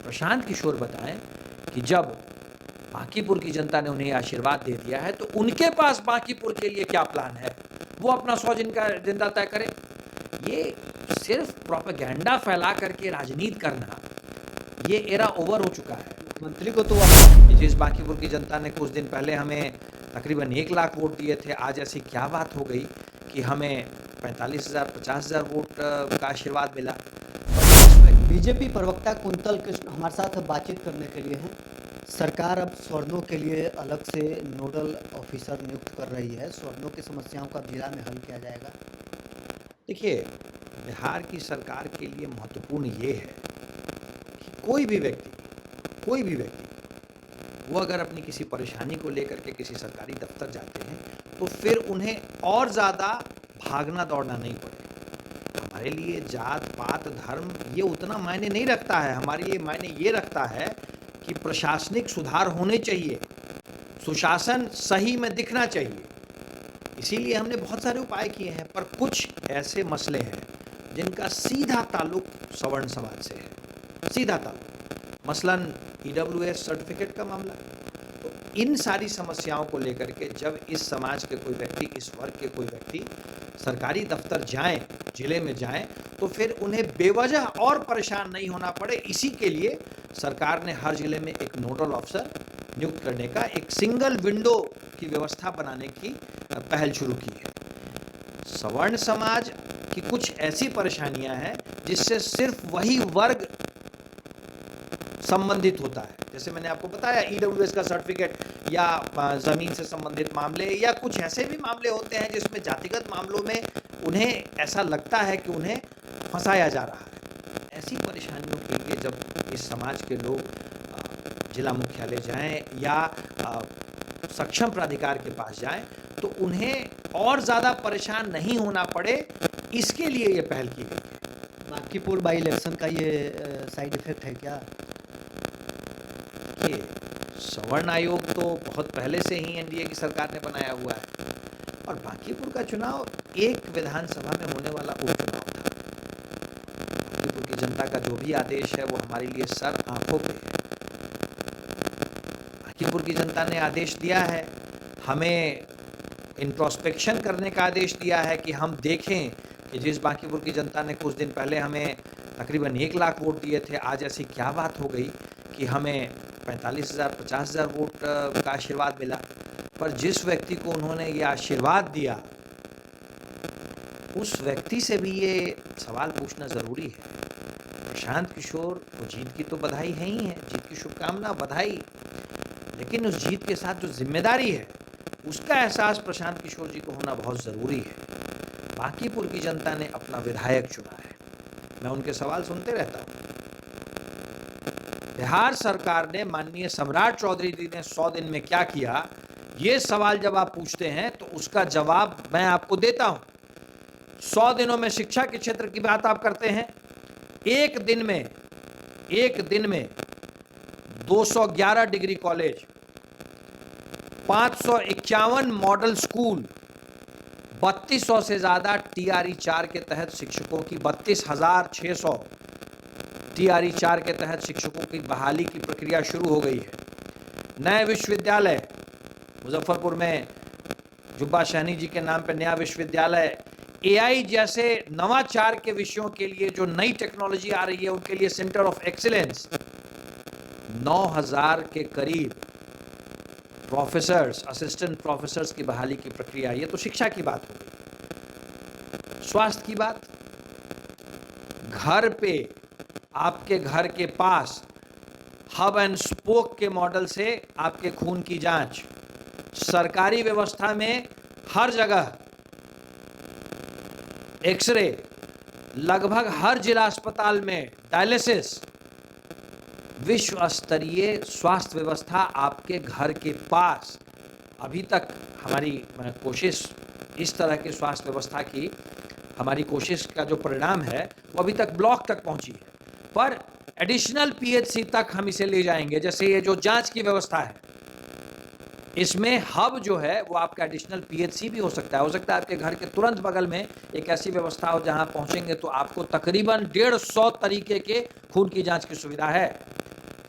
प्रशांत किशोर बताएं कि जब बांकीपुर की जनता ने उन्हें आशीर्वाद दे दिया है तो उनके पास बांकीपुर के लिए क्या प्लान है, वो अपना 100 जिंदा तय करें। ये सिर्फ प्रोपेगेंडा फैला करके राजनीति करना, ये एरा ओवर हो चुका है। मंत्री को तो जिस बांकीपुर की जनता ने कुछ दिन पहले हमें तकरीबन 1 लाख वोट दिए थे, आज ऐसी क्या बात हो गई कि हमें 45,000 50,000 वोट का आशीर्वाद मिला। बीजेपी प्रवक्ता कुंतल कृष्ण हमारे साथ बातचीत करने के लिए हैं। सरकार अब स्वर्णों के लिए अलग से नोडल ऑफिसर नियुक्त कर रही है। स्वर्णों की समस्याओं का जिला में हल किया जाएगा। देखिए, बिहार की सरकार के लिए महत्वपूर्ण ये है कि कोई भी व्यक्ति वो अगर अपनी किसी परेशानी को लेकर के किसी सरकारी दफ्तर जाते हैं तो फिर उन्हें और ज़्यादा भागना दौड़ना नहीं पड़े। हमारे लिए जात पात धर्म ये उतना मायने नहीं रखता है, हमारे लिए मायने ये रखता है कि प्रशासनिक सुधार होने चाहिए, सुशासन सही में दिखना चाहिए। इसीलिए हमने बहुत सारे उपाय किए हैं, पर कुछ ऐसे मसले हैं जिनका सीधा ताल्लुक सवर्ण समाज से है, सीधा ताल्लुक। मसलन ईडब्ल्यूएस सर्टिफिकेट का मामला। तो इन सारी समस्याओं को लेकर के जब इस समाज के कोई व्यक्ति, इस वर्ग के कोई व्यक्ति सरकारी दफ्तर जाएं, जिले में जाएं, तो फिर उन्हें बेवजह और परेशान नहीं होना पड़े। इसी के लिए सरकार ने हर जिले में एक नोडल ऑफिसर नियुक्त करने का, एक सिंगल विंडो की व्यवस्था बनाने की पहल शुरू की है। सवर्ण समाज की कुछ ऐसी परेशानियां हैं जिससे सिर्फ वही वर्ग संबंधित होता है। जैसे मैंने आपको बताया, ईडब्ल्यूएस का सर्टिफिकेट या ज़मीन से संबंधित मामले, या कुछ ऐसे भी मामले होते हैं जिसमें जातिगत मामलों में उन्हें ऐसा लगता है कि उन्हें फंसाया जा रहा है। ऐसी परेशानियों के लिए जब इस समाज के लोग जिला मुख्यालय जाएं या सक्षम प्राधिकार के पास जाएं तो उन्हें और ज़्यादा परेशान नहीं होना पड़े, इसके लिए ये पहल की गई है। बांकीपुर बाई इलेक्शन का ये साइड इफेक्ट है क्या? ये सवर्ण आयोग तो बहुत पहले से ही एनडीए की सरकार ने बनाया हुआ है, और बांकीपुर का चुनाव एक विधानसभा में होने वाला उपचुनाव था। बांकीपुर की जनता का जो भी आदेश है वो हमारे लिए सर आंखों पे है। बांकीपुर की जनता ने आदेश दिया है, हमें इंट्रोस्पेक्शन करने का आदेश दिया है कि हम देखें कि जिस बांकीपुर की जनता ने कुछ दिन पहले हमें तकरीबन 1 लाख वोट दिए थे, आज ऐसी क्या बात हो गई कि हमें 45,000 50,000 वोट का आशीर्वाद मिला। पर जिस व्यक्ति को उन्होंने ये आशीर्वाद दिया, उस व्यक्ति से भी ये सवाल पूछना ज़रूरी है। प्रशांत किशोर को जीत की तो बधाई है ही है, जीत की शुभकामना, बधाई, लेकिन उस जीत के साथ जो जिम्मेदारी है उसका एहसास प्रशांत किशोर जी को होना बहुत ज़रूरी है। बांकीपुर की जनता ने अपना विधायक चुना है, मैं उनके सवाल सुनते रहता हूँ। बिहार सरकार ने, माननीय सम्राट चौधरी जी ने 100 दिन में क्या किया, ये सवाल जब आप पूछते हैं तो उसका जवाब मैं आपको देता हूं। 100 दिनों में शिक्षा के क्षेत्र की बात आप करते हैं, एक दिन में 211 डिग्री कॉलेज, 551 मॉडल स्कूल, 3200 से ज़्यादा TRE 4 के तहत शिक्षकों की, 32,600 TRE 4 के तहत शिक्षकों की बहाली की प्रक्रिया शुरू हो गई है। नए विश्वविद्यालय, मुजफ्फरपुर में जुब्बा शहनी जी के नाम पर नया विश्वविद्यालय, AI जैसे नवाचार के विषयों के लिए जो नई टेक्नोलॉजी आ रही है उनके लिए सेंटर ऑफ एक्सीलेंस, 9,000 के करीब प्रोफेसर्स, असिस्टेंट प्रोफेसर्स की बहाली की प्रक्रिया। ये तो शिक्षा की बात हो गई। स्वास्थ्य की बात, घर पे, आपके घर के पास हब एंड स्पोक के मॉडल से आपके खून की जांच, सरकारी व्यवस्था में हर जगह एक्सरे, लगभग हर जिला अस्पताल में डायलिसिस, विश्व स्तरीय स्वास्थ्य व्यवस्था आपके घर के पास। अभी तक हमारी कोशिश, इस तरह की स्वास्थ्य व्यवस्था की हमारी कोशिश का जो परिणाम है वो अभी तक ब्लॉक तक पहुंची है, पर एडिशनल PHC तक हम इसे ले जाएंगे। जैसे ये जो जांच की व्यवस्था है, इसमें हब जो है वो आपका एडिशनल PHC भी हो सकता है आपके घर के तुरंत बगल में एक ऐसी व्यवस्था हो जहां पहुंचेंगे तो आपको तकरीबन 150 तरीके के खून की जांच की सुविधा है।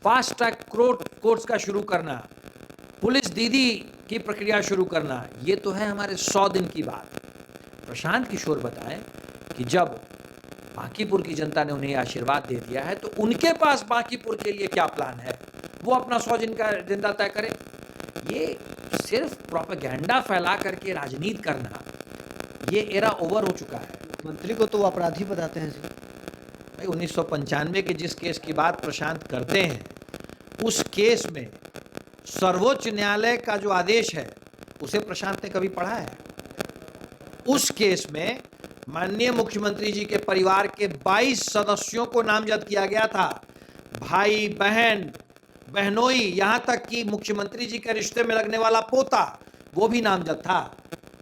फास्ट ट्रैक कोर्ट्स का शुरू करना, पुलिस दीदी की प्रक्रिया शुरू करना, ये तो है हमारे 100 दिन की बात। प्रशांत किशोर बताएं कि जब बांकीपुर की जनता ने उन्हें आशीर्वाद दे दिया है तो उनके पास बांकीपुर के लिए क्या प्लान है, वो अपना 100 दिन का एजेंडा तय करें। ये सिर्फ प्रोपेगेंडा फैला करके राजनीति करना, ये एरा ओवर हो चुका है। मंत्री को तो वो अपराधी बताते हैं जी। भाई 1995 के जिस केस की बात प्रशांत करते हैं, उस केस में सर्वोच्च न्यायालय का जो आदेश है उसे प्रशांत ने कभी पढ़ा है? उस केस में माननीय मुख्यमंत्री जी के परिवार के 22 सदस्यों को नामजद किया गया था। भाई बहन, बहनोई, यहां तक कि मुख्यमंत्री जी के रिश्ते में लगने वाला पोता, वो भी नामजद था।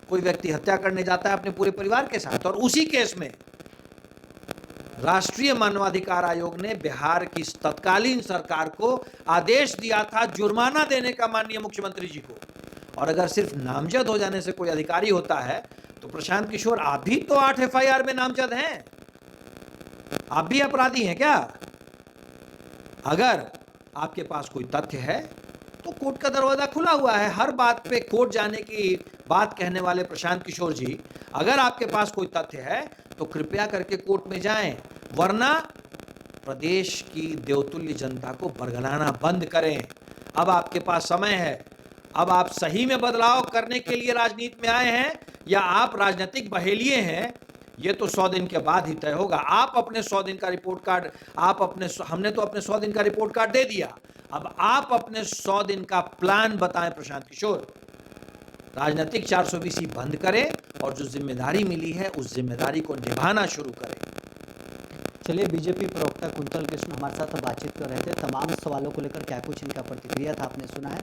कोई व्यक्ति हत्या करने जाता है अपने पूरे परिवार के साथ, और उसी केस में राष्ट्रीय मानवाधिकार आयोग ने बिहार की तत्कालीन सरकार को आदेश दिया था जुर्माना देने का माननीय मुख्यमंत्री जी को। और अगर सिर्फ नामजद हो जाने से कोई अधिकारी होता है तो प्रशांत किशोर, आप भी तो 8 एफआईआर में नामजद हैं, आप भी अपराधी हैं क्या? अगर आपके पास कोई तथ्य है तो कोर्ट का दरवाजा खुला हुआ है। हर बात पे कोर्ट जाने की बात कहने वाले प्रशांत किशोर जी, अगर आपके पास कोई तथ्य है तो कृपया करके कोर्ट में जाएं, वरना प्रदेश की देवतुल्य जनता को बरगलाना बंद करें। अब आपके पास समय है। अब आप सही में बदलाव करने के लिए राजनीति में आए हैं या आप राजनीतिक बहेलिए हैं, ये तो 100 दिन के बाद ही तय होगा। आप अपने 100 दिन का रिपोर्ट कार्ड, हमने तो अपने 100 दिन का रिपोर्ट कार्ड दे दिया। अब आप अपने 100 दिन का प्लान बताएं प्रशांत किशोर। राजनीतिक 420 बंद करें और जो जिम्मेदारी मिली है उस जिम्मेदारी को निभाना शुरू करें। चलिए, बीजेपी प्रवक्ता कुंतल कृष्ण हमारे साथ बातचीत कर रहे थे। तमाम सवालों को लेकर क्या कुछ इनका प्रतिक्रिया था आपने सुना है।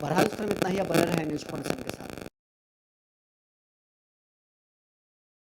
बहरहाल इस तरह इतना ही, आप बने रहे न्यूज़ कॉन्फ्रेंस के साथ।